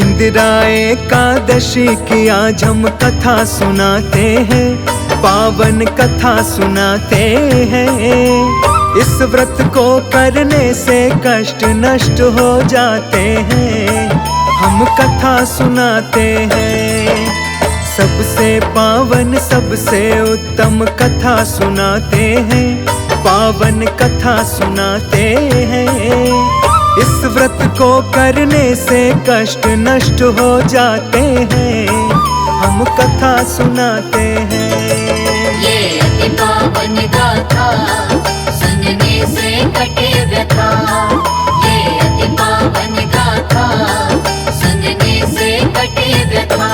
इंदिरा एकादशी की आज हम कथा सुनाते हैं, पावन कथा सुनाते हैं। इस व्रत को करने से कष्ट नष्ट हो जाते हैं, हम कथा सुनाते हैं। सबसे पावन सबसे उत्तम कथा सुनाते हैं, पावन कथा सुनाते हैं। इस व्रत को करने से कष्ट नष्ट हो जाते हैं, हम कथा सुनाते हैं। ये अति पावन गाथा सुनने से कटे व्यथा। ये अति पावन गाथा सुनने से कटे व्यथा।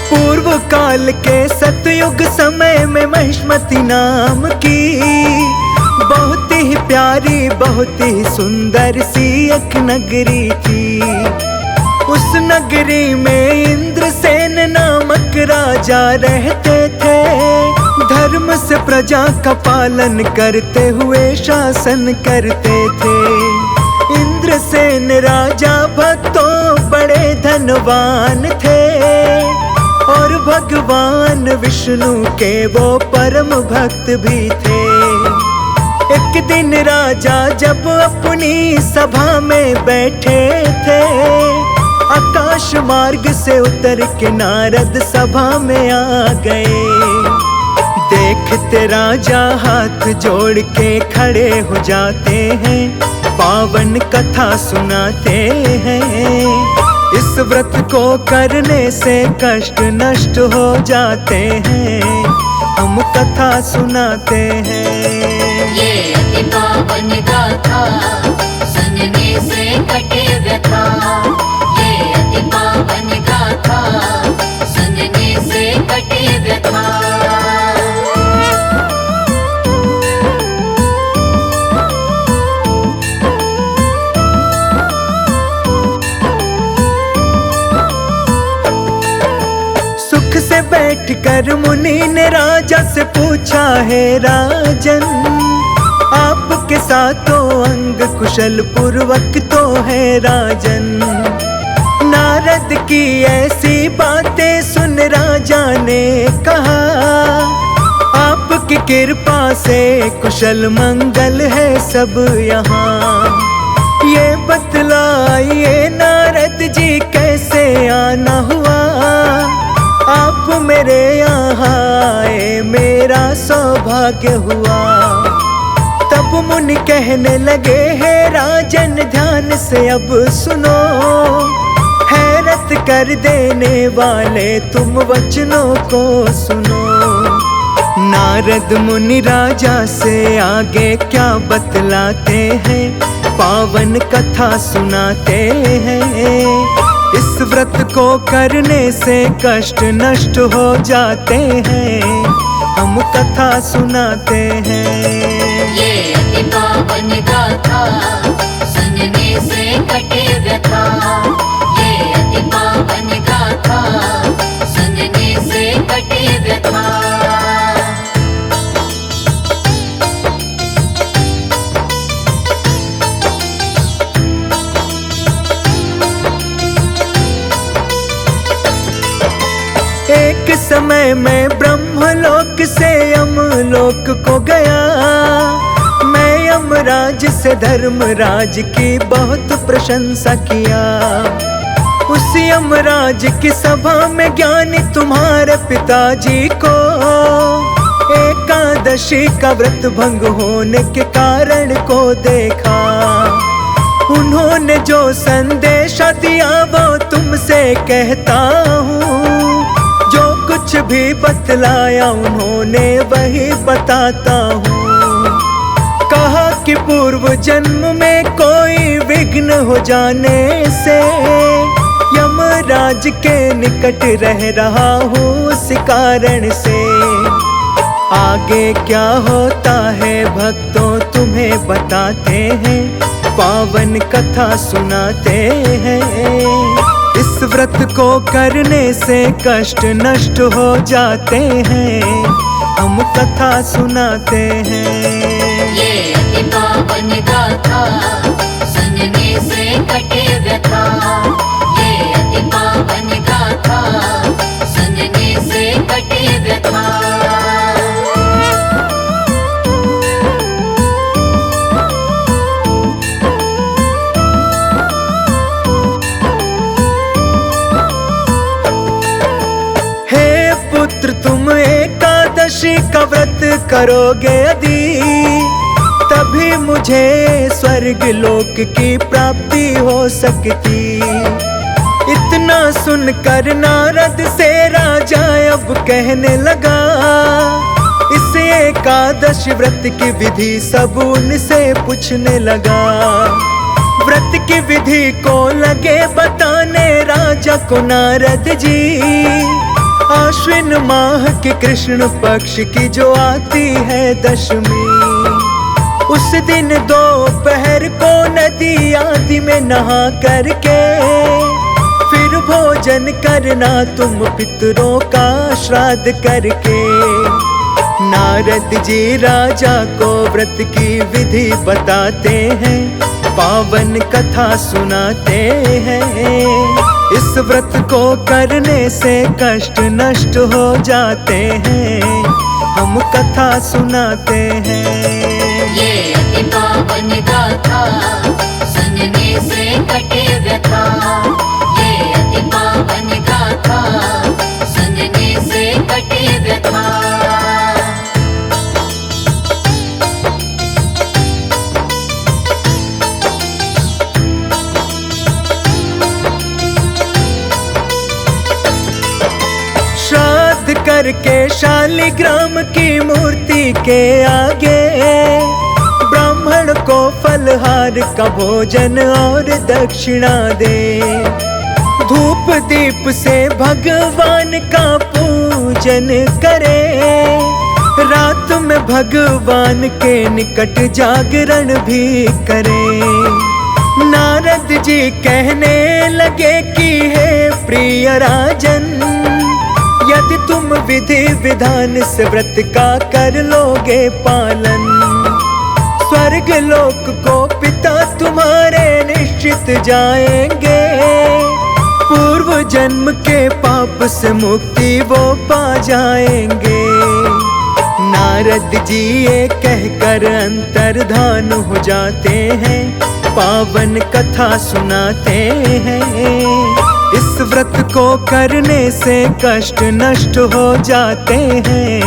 पूर्व काल के सतयुग समय में महिष्मति नाम की बहुत ही प्यारी बहुत ही सुंदर सी एक नगरी थी। उस नगरी में इंद्रसेन नामक राजा रहते थे। धर्म से प्रजा का पालन करते हुए शासन करते थे। इंद्रसेन राजा भक्तों बड़े धनवान थे और भगवान विष्णु के वो परम भक्त भी थे। एक दिन राजा जब अपनी सभा में बैठे थे, आकाश मार्ग से उतर के नारद सभा में आ गए। देखते राजा हाथ जोड़ के खड़े हो जाते हैं, पावन कथा सुनाते हैं। इस व्रत को करने से कष्ट नष्ट हो जाते हैं, हम कथा सुनाते हैं। ये अति पावन गाथा सुनने से कटे व्यथा। ये अति पावन गाथा सुनने से कटे व्यथा। से बैठकर मुनि ने राजा से पूछा, है राजन आपके सातों अंग कुशल पूर्वक तो है राजन। नारद की ऐसी बातें सुन राजा ने कहा, आपकी कृपा से कुशल मंगल है सब यहाँ। ये बतलाइए नारद जी कैसे आना हुआ, आप मेरे यहाँ आए मेरा सौभाग्य हुआ। तब मुनि कहने लगे, है राजन ध्यान से अब सुनो, हैरत कर देने वाले तुम वचनों को सुनो। नारद मुनि राजा से आगे क्या बतलाते हैं, पावन कथा सुनाते हैं। इस व्रत को करने से कष्ट नष्ट हो जाते हैं, हम कथा सुनाते हैं। ये अति पावन गाथा सुनने से कटे व्यथा। ये अति पावन गाथा सुनने से कटे व्यथा। एक समय में ब्रह्मलोक से यमलोक को गया। मैं यमराज से धर्मराज की बहुत प्रशंसा किया। उस यमराज की सभा में ज्ञानी तुम्हारे पिताजी को एकादशी का व्रत भंग होने के कारण को देखा। उन्होंने जो संदेशा दिया वो तुमसे कहता हूँ। जो कुछ भी बतलाया उन्होंने वही बताता हूँ। कहा कि पूर्व जन्म में कोई विघ्न हो जाने से यमराज के निकट रह रहा हूँ उस कारण से। आगे क्या होता है भक्तों तुम्हें बताते हैं, पावन कथा सुनाते हैं। इस व्रत को करने से कष्ट नष्ट हो जाते हैं, हम कथा सुनाते हैं। ये अति पावन गाथा सुनने से कटे व्यथा। ये अति पावन गाथा सुनने से कटे व्यथा। तुम एकादशी का व्रत करोगे यदि, तभी मुझे स्वर्ग लोक की प्राप्ति हो सकती। इतना सुनकर नारद से राजा अब कहने लगा, इस एकादशी व्रत की विधि सब उनसे पूछने लगा। व्रत की विधि को लगे बताने राजा को नारद जी। आश्विन माह के कृष्ण पक्ष की जो आती है दशमी, उस दिन दोपहर को नदी आदि में नहा करके फिर भोजन करना तुम पितरों का श्राद्ध करके। नारद जी राजा को व्रत की विधि बताते हैं, पावन कथा सुनाते हैं। इस व्रत को करने से कष्ट नष्ट हो जाते हैं, हम कथा सुनाते हैं। ये अति पावन गाथा सुनने से कटे व्यथा। ये अति पावन गाथा सुनने से कटे व्यथा। करके शालिग्राम की मूर्ति के आगे ब्राह्मण को फलहार का भोजन और दक्षिणा दे। धूप दीप से भगवान का पूजन करे, रात में भगवान के निकट जागरण भी करे। नारद जी कहने लगे कि हे प्रिय राजन, यदि तुम विधि विधान से व्रत का कर लोगे पालन, स्वर्ग लोक को पिता तुम्हारे निश्चित जाएंगे। पूर्व जन्म के पाप से मुक्ति वो पा जाएंगे। नारद जी ये कहकर अंतर्धान हो जाते हैं, पावन कथा सुनाते हैं। इस व्रत को करने से कष्ट नष्ट हो जाते हैं,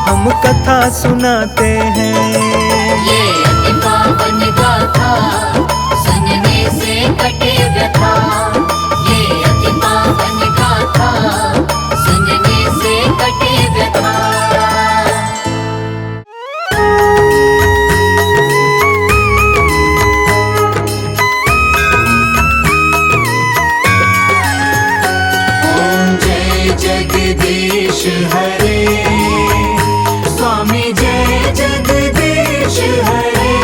हम कथा सुनाते हैं। ये अति पावन गाथा सुनने से कटे व्यथा। ये अति पावन गाथा सुनने से कटे व्यथा। जगदीश हरे स्वामी जय जगदीश हरे।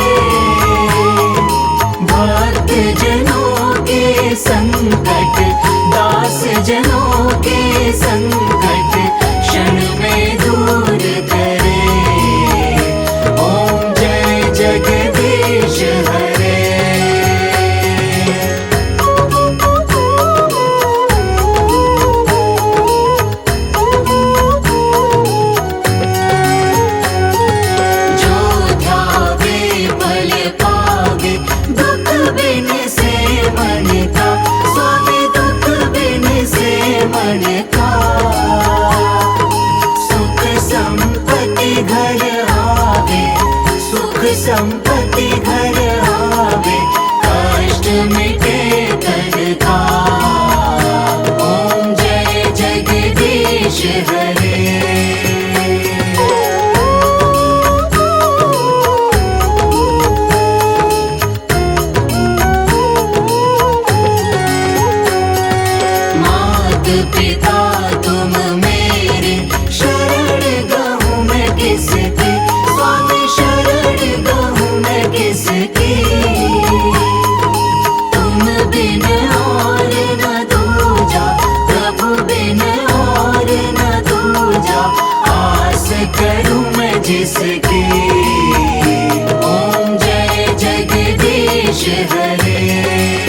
भक्त जनों के संकट, दास जनों के संकट क्षण में दूर करे। ओम जय जगदीश हरे। मन का जगदीश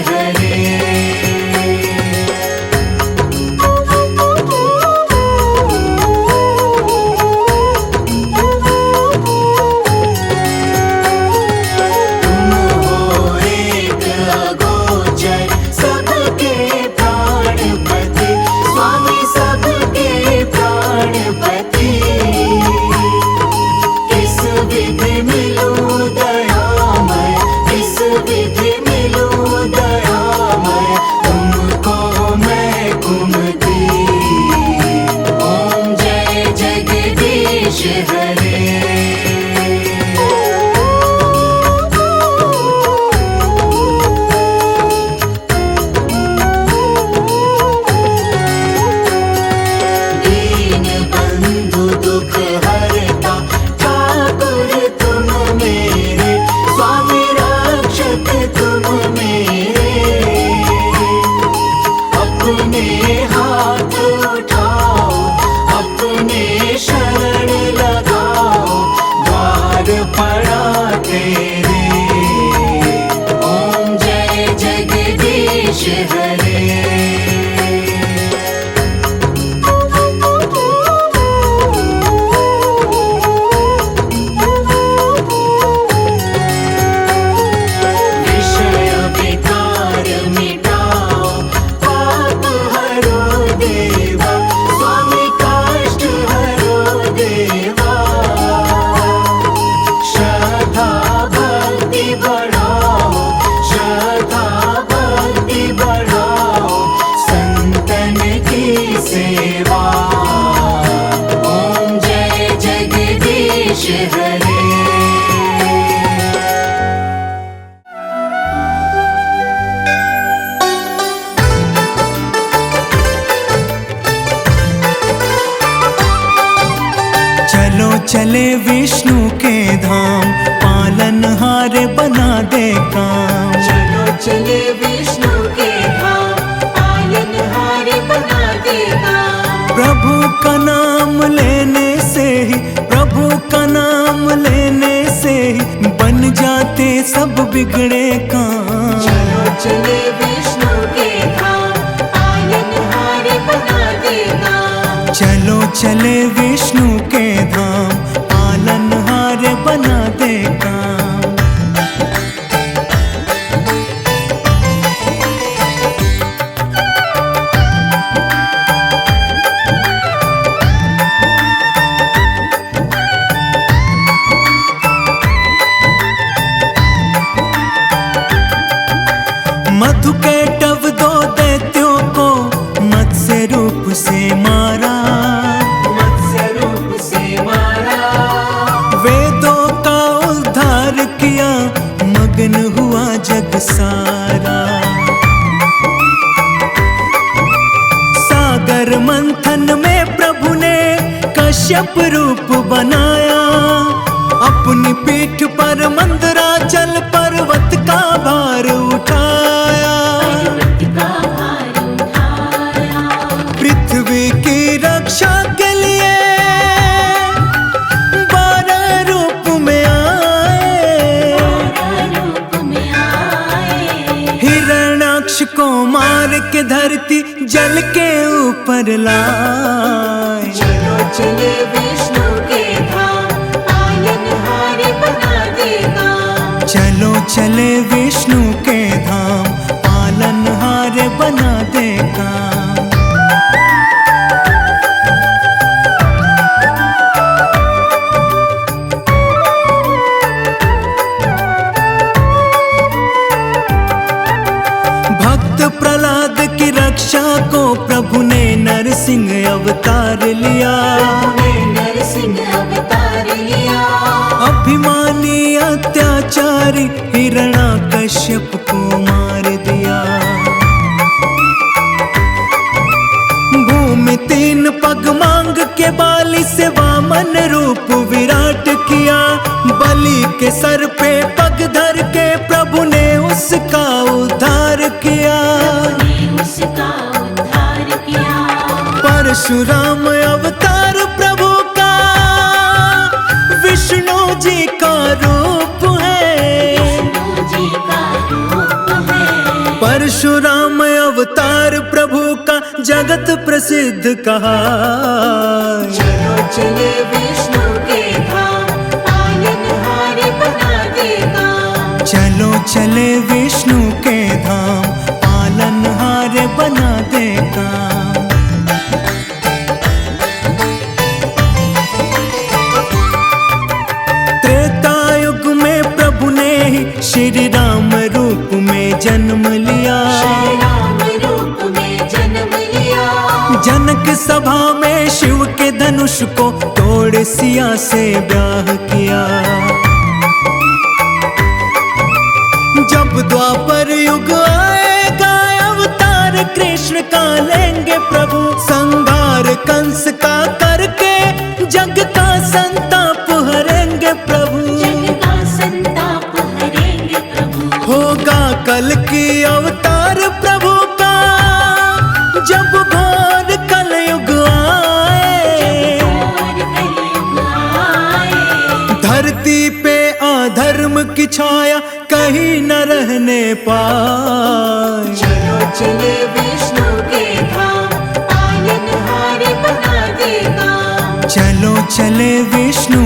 हरे चले विष्णु के धाम पालनहार बना दे काम। चलो चले विष्णु के धाम पालनहार बना दे काम। प्रभु का नाम लेने से ही, प्रभु का नाम लेने से ही बन जाते सब बिगड़े काम। चलो चले विष्णु के धाम पालनहार बना दे काम। चलो चले विष्णु के धाम पालनहार बना दे काम। मधु के टव दो दैत्यों को मत्स्य रूप से मारा, मत्स्य रूप से मारा। वेदों का उद्धार किया मगन हुआ जग सारा। सागर मंथन में प्रभु ने कश्यप रूप बनाया। अपनी पीठ पर मंदराचल पर्वत का भार उठाया। पृथ्वी की रक्षा के लिए 12 रूप में आए। के धरती जल के ऊपर लाए। चलो चले विष्णु के धाम, पालनहार बना देगा। चलो चले विष्णु के धाम, पालनहार बना देगा। प्रहलाद की रक्षा को प्रभु ने नरसिंह अवतार लिया। नरसिंह अवतार लिया। अभिमानी अत्याचारी हिरण्याकश्यप को मार दिया। भूमि 3 पग मांग के बाली से वामन रूप विराट किया। बलि के सर पे पग धर के प्रभु ने उसका उद्धार किया। परशुराम अवतार प्रभु का विष्णु जी का रूप है। परशुराम अवतार प्रभु का जगत प्रसिद्ध कहा। चलो चले विष्णु के धाम, पालनहार बना देगा। चलो चले विष्णु के धाम, पालनहार बना देगा। त्रेता युग में प्रभु ने ही श्री राम रूप में जन्म लिया। श्री राम रूप में जन्म लिया। जनक सभा में शिव के धनुष को तोड़ सिया से ब्याह किया। जब द्वापर युग आएगा अवतार कृष्ण का लेंगे प्रभु। संहार कंस का करके जग का संताप हरेंगे प्रभु। जग का संताप हरेंगे प्रभु। होगा कल की अवतार प्रभु का जब घोर कलयुग आए। धरती पे अधर्म की छाया कहीं न रहने पाए। चलो चले विष्णु के धाम, पालनहार बना देगा। चलो चले विष्णु